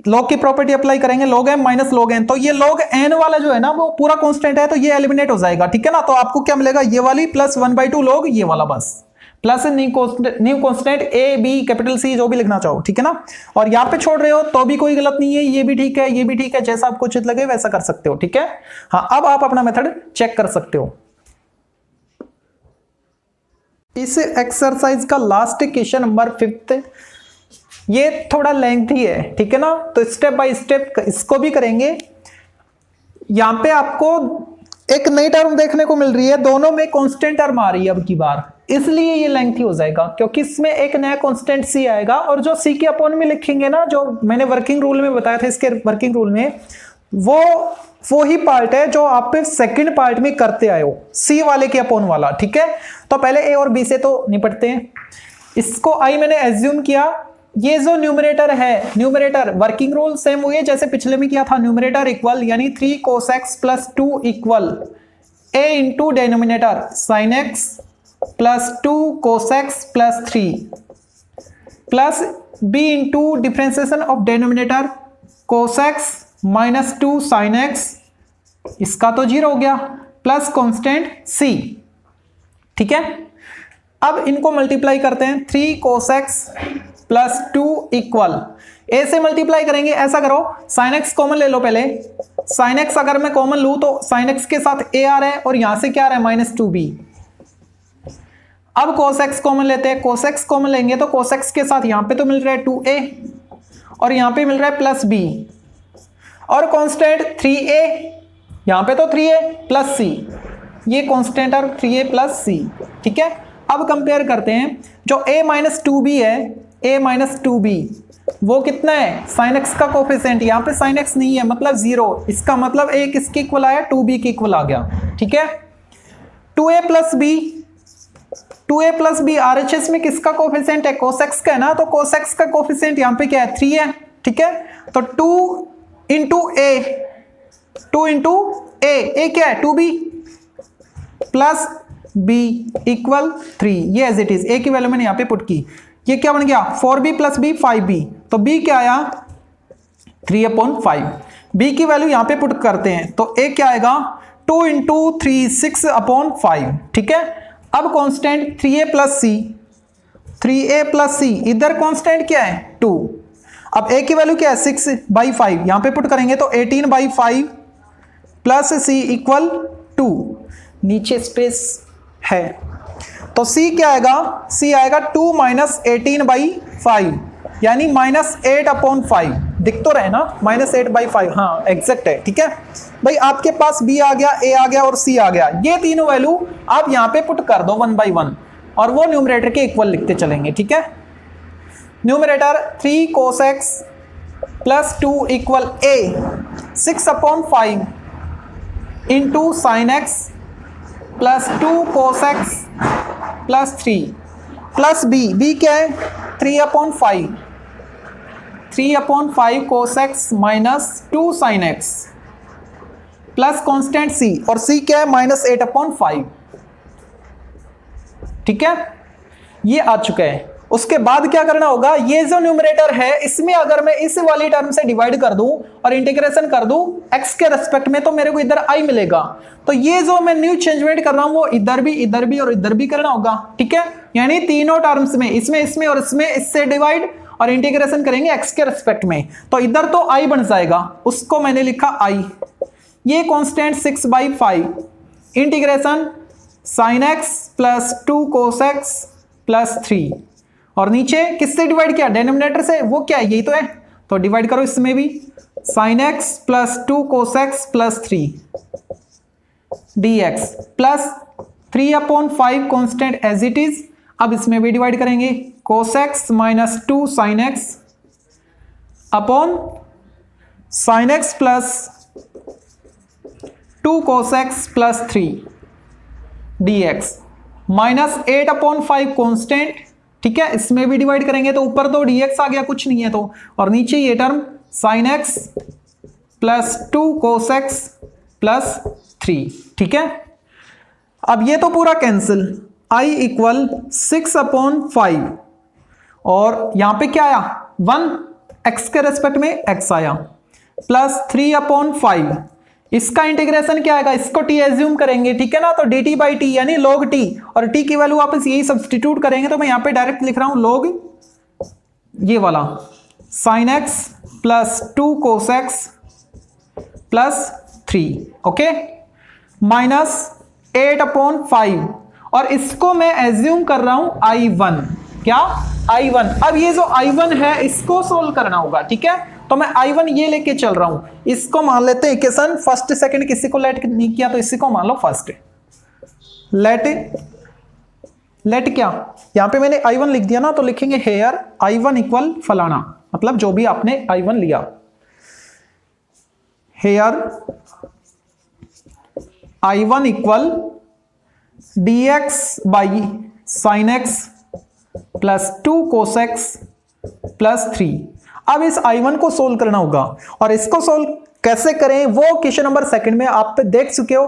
log की प्रॉपर्टी अप्लाई करेंगे, log m minus log n, तो ये log n वाला जो है ना वो पूरा कांस्टेंट है, तो ये एलिमिनेट हो जाएगा, ठीक है ना। तो आपको क्या मिलेगा, ये वाली प्लस 1/2 log ये वाला, बस plus new constant a b capital C जो भी लिखना चाहो, ठीक है ना। और यहाँ पे छोड़ रहे हो तो भी कोई गलत नहीं है, ये भी ठीक है, ये भी ठीक है, जैसा आपको उचित लगे वैसा कर सकते हो, ठीक है। हाँ, अब आप अपना मेथड चेक कर सकते हो। इस एक्सरसाइज का लास्ट क्वेश्चन नंबर 5, ये थोड़ा लेंथी है, ठीक है ना, तो स्टेप बाय स्टेप इसको भी करेंगे। यहां पे आपको एक नई टर्म देखने को मिल रही है, दोनों में कांस्टेंट टर्म आ रही है अब की बार, इसलिए ये लेंथी हो जाएगा, क्योंकि इसमें एक नया कांस्टेंट सी आएगा, और जो सी के अपॉन में लिखेंगे ना, जो मैंने वर्किंग रूल में बताया था, इसके वर्किंग रूल में वो ही पार्ट है जो आप सेकंड पार्ट में करते आए हो, सी वाले के अपॉन वाला, ठीक है। तो पहले ए और बी से तो निपटते हैं। इसको आई मैंने एज्यूम किया, ये जो न्यूमरेटर है, न्यूमरेटर वर्किंग रूल सेम हुई है जैसे पिछले में किया था, न्यूमरेटर इक्वल यानी 3 cos x plus 2 equal a into denominator sin x plus 2 cos x plus 3 plus b into differentiation of denominator cos x minus 2 sin x, इसका तो 0 हो गया, प्लस कांस्टेंट c, ठीक है। अब इनको मल्टीप्लाई करते हैं, 3 cos x प्लस 2 इक्वल, ए से मल्टीप्लाई करेंगे, ऐसा करो sin x कॉमन ले लो पहले, साइन एक्स अगर मैं कॉमन लूं तो साइन एक्स के साथ ए आ रहा है और यहां से क्या आ रहा है -2b। अब cos x कॉमन लेते हैं, cos x कॉमन लेंगे तो cos x के साथ यहां पे तो मिल रहा है 2a और यहां पे मिल रहा है +b और कांस्टेंट 3a, यहां पे तो 3a + c, ये कांस्टेंट और 3a + c। ठीक है, अब कंपेयर करते हैं, जो a - 2b है, a - 2b वो कितना है, sin x का कोफिशिएंट, यहां पे sin x नहीं है मतलब 0, इसका मतलब a किसके इक्वल आया, 2b के इक्वल आ गया। ठीक है, 2a + b, 2a + b RHS में किसका कोफिशिएंट है, cos x का है ना, तो cos x का कोफिशिएंट यहां पे क्या है, 3 है। ठीक है, तो 2 × a, 2 × a क्या है 2b + b = 3, ये एज इट इज, a की वैल्यू मैंने यहां पे पुट की, ये क्या बन गया 4b + b 5b, तो b क्या आया 3/5, b की वैल्यू यहां पे पुट करते हैं तो a क्या आएगा 2 × 3 6/5। ठीक है, अब constant 3a + c, 3a + c, इधर कांस्टेंट क्या है 2, अब a की वैल्यू क्या है 6/5, यहां पे पुट करेंगे तो 18/5 + c = 2, नीचे स्पेस है तो c क्या आएगा, c आएगा 2 - 18/5 यानी -8/5, दिख तो रहे ना -8/5, हाँ एग्जैक्ट है। ठीक है भाई, आपके पास b आ गया, a आ गया और c आ गया, ये तीनों वैल्यू आप यहां पे पुट कर दो 1 by 1 और वो न्यूमरेटर के इक्वल लिखते चलेंगे। ठीक है, numerator 3 cos x + 2 = a 6/5 × sin x + 2 cos x + 3 + b क्या है 3/5, 3/5 cos x - 2 sin x plus constant c, और c क्या है -8/5। ठीक है, ये आ चुका है। उसके बाद क्या करना होगा, ये जो न्यूमरेटर है इसमें अगर मैं इस वाली टर्म से डिवाइड कर दूं और इंटीग्रेशन कर दूं x के रेस्पेक्ट में, तो मेरे को इधर i मिलेगा, तो ये जो मैं न्यू चेंजमेंट कर रहा हूं वो इधर भी और इधर भी करना होगा। ठीक है, यानी तीनों टर्म्स में, इसमें और इसमें, इससे डिवाइड और इंटीग्रेशन करेंगे x के रेस्पेक्ट में, तो इधर तो i बन जाएगा, उसको मैंने लिखा i, ये constant 6/5 integration sin x + 2 cos x + 3, और नीचे किससे डिवाइड किया, डिनोमिनेटर से, वो क्या है यही तो है, तो डिवाइड करो इसमें भी, sin x + 2 cos x + 3 dx plus 3/5 constant as it is, अब इसमें भी डिवाइड करेंगे, cos x - 2 sin x upon sin x + 2 cos x + 3 dx -8/5 constant. ठीक है, इसमें भी डिवाइड करेंगे तो ऊपर तो dx आ गया, कुछ नहीं है तो, और नीचे ये term sin x + 2 cos x + 3। ठीक है, अब ये तो पूरा कैंसिल, i = 6/5 और यहां पे क्या आया 1, x के रेस्पेक्ट में x आया, प्लस 3/5, इसका इंटीग्रेशन क्या आएगा, इसको t एज्यूम करेंगे। ठीक है ना, तो dt/t यानी log t, और t की वैल्यू वापस यही सब्स्टिट्यूट करेंगे, तो मैं यहां पे डायरेक्ट लिख रहा हूं log ये वाला sin x + 2 cos x + 3, okay, -8/5, और इसको मैं एज्यूम कर रहा हूं i1, क्या i1। अब ये जो i1 है इसको सोल्व करना होगा। ठीक है, तो मैं i1 ये लेके चल रहा हूं, इसको मान लेते हैं इक्वेशन फर्स्ट सेकंड, किसी को लेट नहीं किया तो इसी को मान लो फर्स्ट। लेट क्या, यहां पे मैंने i1 लिख दिया ना, तो लिखेंगे हेयर i1 = फलाना, मतलब जो भी आपने i1 लिया, hair i1 = dx / sin x + 2 cos x + 3। अब इस i1 को सोल्व करना होगा, और इसको सोल्व कैसे करें वो क्वेश्चन नंबर सेकंड में आप देख चुके हो,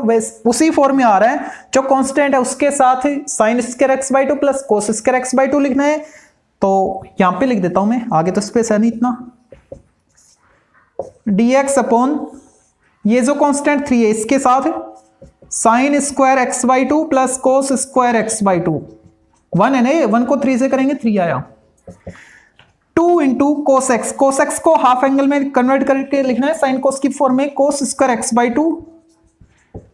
उसी फॉर्म में आ रहा है, जो कांस्टेंट है उसके साथ sin² x/2 + cos² x/2 लिखना है, तो यहां पे लिख देता हूं मैं, आगे तो स्पेस है नहीं इतना, dx अपॉन ये जो कांस्टेंट 3 है इसके साथ sin² x/2 + cos² x/2, 1 है ना, ये 1 को 3 से करेंगे 3 आया, 2 into cos x, cos x को हाफ एंगल में कन्वर्ट करके लिखना है साइन कोस की फॉर्म में, cos square x by to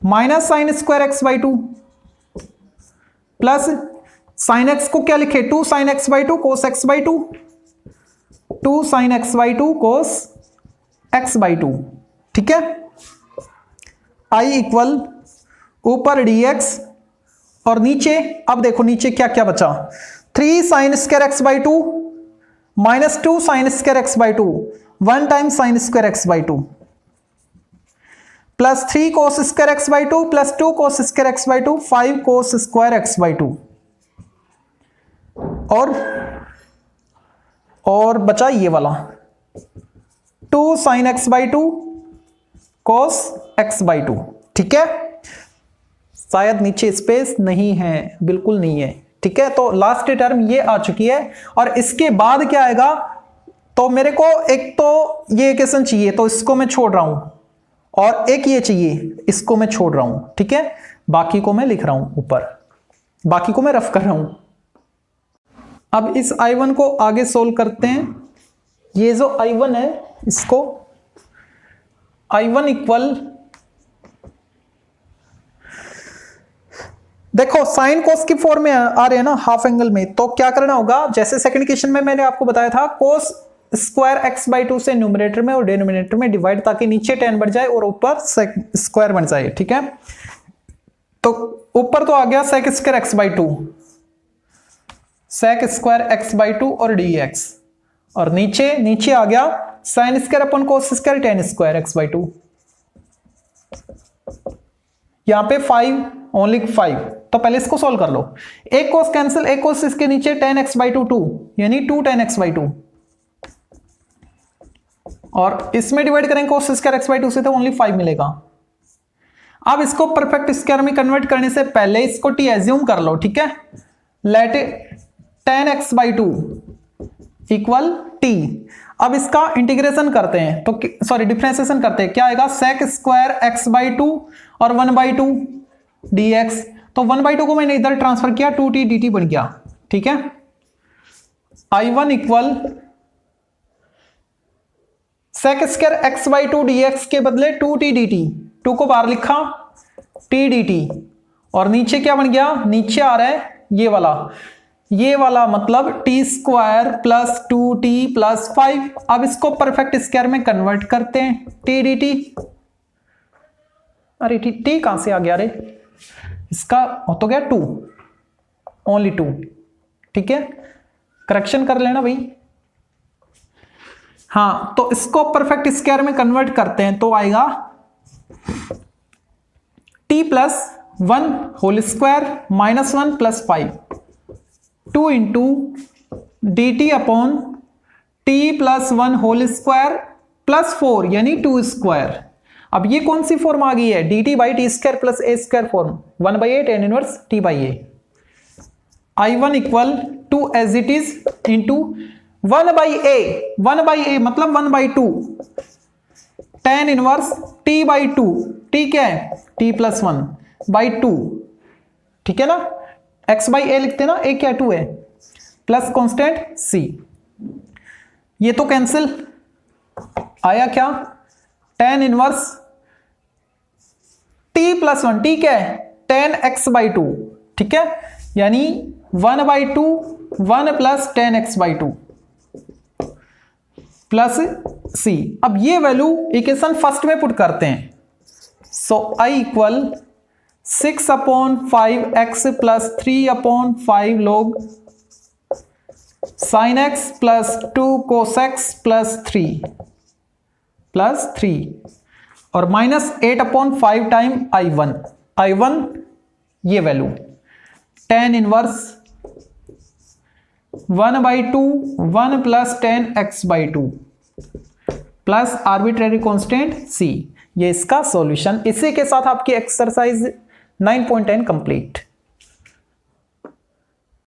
minus sine square x by two plus sine x को क्या लिखे, 2 sine x by to cos x by to, 2 sine x by to cos x by to. ठीक है, I equal ऊपर D x और नीचे, अब देखो नीचे क्या क्या बचा, 3 sine square x by to minus 2 sine square x by to, 1 time sine square x by two plus 3 cos square x by two plus 2 cos square x by to, 5 cos square x by two और बचा ये वाला 2 sine x by to cos x by to. ठीक है, शायद नीचे space नहीं है, बिल्कुल नहीं है। ठीक है, तो लास्ट टर्म ये आ चुकी है और इसके बाद क्या आएगा, तो मेरे को एक तो ये इक्वेशन चाहिए तो इसको मैं छोड़ रहा हूं और एक ये चाहिए इसको मैं छोड़ रहा हूं। ठीक है, बाकी को मैं लिख रहा हूं ऊपर, बाकी को मैं रफ कर रहा हूं। अब इस I1 को आगे सोल्व करते हैं। ये जो I1 है इसको I1 इक्वल, देखो साइन कोस की फॉर्म में आ रहे हैं ना हाफ एंगल में, तो क्या करना होगा, जैसे सेकंड क्वेश्चन में मैंने आपको बताया था cos square x by to से न्यूमरेटर में और डिनोमिनेटर में डिवाइड, ताकि नीचे 10 बढ़ जाए और ऊपर स्क्वायर बन जाए। ठीक है, तो ऊपर तो आ गया sec square x by two, sec square x by two और डी एक्स, और नीचे आ गया sine square upon cos square tan square x by two, यहां पे 5 ओनली 5, तो पहले इसको सॉल्व कर लो। एक कोस कैंसिल, एक कोस इसके नीचे 10x बाई टू 2 यानी 2 10x बाई टू, और इसमें डिवाइड करेंगे cos square x by to से तो ओनली 5 मिलेगा। अब इसको परफेक्ट स्क्वायर में कन्वर्ट करने से पहले इसको t एज्यूम कर लो। ठीक है, let 10x by two equal t। अब इसका इंटीग्रेशन करते हैं, तो सॉरी डिफरेंशिएशन करते हैं, क्या आएगा sec square x by two और 1 बाई टू डी एक्स, तो 1 बाई टू को मैंने इधर ट्रांसफर किया, 2t dt बन गया। ठीक है, I1 equal sec square x by two d x के बदले 2t dt, 2 को बाहर लिखा t dt, और नीचे क्या बन गया, नीचे आ रहा है ये वाला मतलब T square plus 2t plus 5। अब इसको परफेक्ट स्क्वायर में कन्वर्ट करते हैं, टी डी टी, अरे टी कहां से आ गया, अरे इसका हो तो गया 2, ओनली 2। ठीक है, करेक्शन कर लेना भाई। हाँ, तो इसको परफेक्ट स्क्वायर में कन्वर्ट करते हैं तो आएगा t प्लस 1 whole square minus 1 plus 5, 2 into d t upon t plus 1 whole square plus 4 यानी 2 स्क्वायर। अब ये कौन सी फॉर्म आ गई है, d t by t square plus a square form, 1 by a tan inverse t by a. I1 equal to as it is into 1 by a मतलब 1 by two tan inverse t by two, t क्या है T plus 1 by to. ठीक है ना, x by ए लिखते ना, a क्या 2 है, प्लस कांस्टेंट c, ये तो कैंसिल आया, क्या टेन इनवर्स t प्लस 1, t क्या है 10x बाई टू। ठीक है, यानी 1 by to 1 plus 10x by two plus c। अब ये वैल्यू इक्वेशन फर्स्ट में पुट करते हैं, सो I equal 6 upon 5x plus 3 upon 5 log sign x plus 2 cos x plus 3 और माइनस 8 अपॉन 5 टाइम I1 ये value 10 inverse 1 by to 1 plus 10x by two plus arbitrary constant c। ये इसका solution. इसी के साथ आपकी एक्सरसाइज 9.10 कंप्लीट।